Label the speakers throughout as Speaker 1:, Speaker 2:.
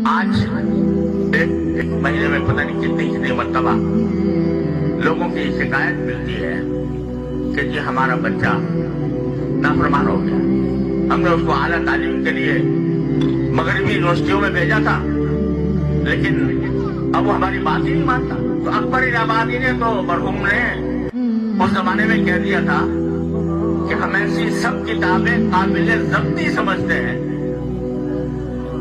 Speaker 1: آج ایک مہینے میں پتہ نہیں کتنی مرتبہ لوگوں کی شکایت ملتی ہے کہ جی ہمارا بچہ نافرمان ہو گیا. ہم نے اس کو اعلیٰ تعلیم کے لیے مغربی یونیورسٹیوں میں بھیجا تھا لیکن اب وہ ہماری بات ہی نہیں مانتا. تو اکبر الہآبادی نے تو مرحوم نے اس زمانے میں کہہ دیا تھا کہ ہم ایسی سب کتابیں قابل ضبطی سمجھتے ہیں,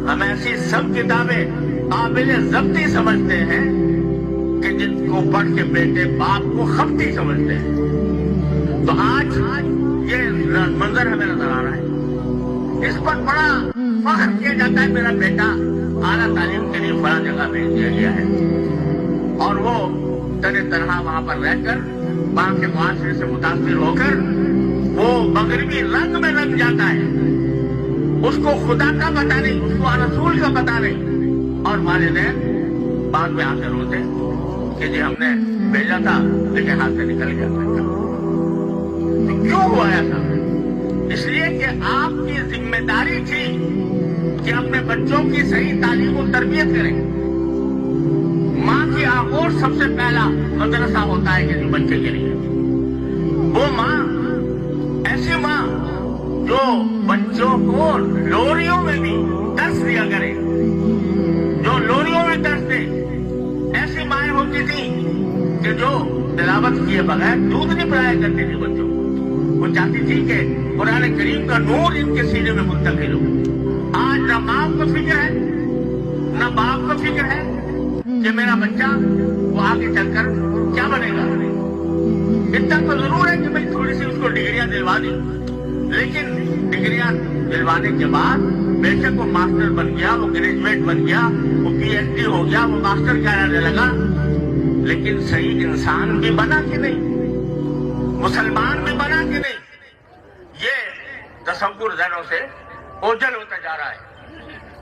Speaker 1: ہم ایسی سب کتابیں قابل ضبطی سمجھتے ہیں کہ جن کو پڑھ کے بیٹے باپ کو خبطی سمجھتے ہیں. تو آج یہ منظر ہمیں نظر آ رہا ہے. اس پر بڑا فخر کیا جاتا ہے میرا بیٹا اعلیٰ تعلیم کے لیے فلاں جگہ بھیج دیا گیا ہے, اور وہ تنہا وہاں پر رہ کر وہاں کے معاشرے سے متاثر ہو کر وہ مغربی رنگ میں رنگ جاتا ہے. اس کو خدا کا پتہ نہیں, اس کو رسول کا پتہ نہیں, اور والدین بعد میں آ کر روتے کہ جی ہم نے بھیجا تھا لیکن ہاتھ سے نکل گیا. تو کیوں ہوا ایسا؟ اس لیے کہ آپ کی ذمہ داری تھی کہ اپنے بچوں کی صحیح تعلیم و تربیت کریں. ماں کی آغوش سب سے پہلا مدرسہ ہوتا ہے کسی بچے کے لیے. وہ ماں, ایسی ماں جو بچوں کو لوریوں میں بھی درس دیا کرے, جو لوریوں میں درس دے. ایسی مائیں ہوتی تھی کہ جو تلاوت کیے بغیر دودھ نہیں پلایا کرتی تھی بچوں کو. وہ چاہتی تھی کہ قرآن کریم کا نور ان کے سینے میں منتقل ہو. آج نہ ماں کو فکر ہے نہ باپ کو فکر ہے کہ میرا بچہ وہ آگے چل کر کیا بنے گا. اتنا تو ضرور ہے کہ میں تھوڑی سی اس کو ڈگریاں دلوا دوں, لیکن ڈگریاں دلوانے کے بعد بے شک وہ ماسٹر بن گیا, وہ گریجویٹ بن گیا, وہ پی ایچ ڈی ہو گیا, وہ ماسٹر کہلانے لگا, لیکن صحیح انسان بھی بنا کہ نہیں, مسلمان بھی بنا کہ نہیں, یہ تصور ذہنوں سے اوجھل ہوتا جا رہا ہے.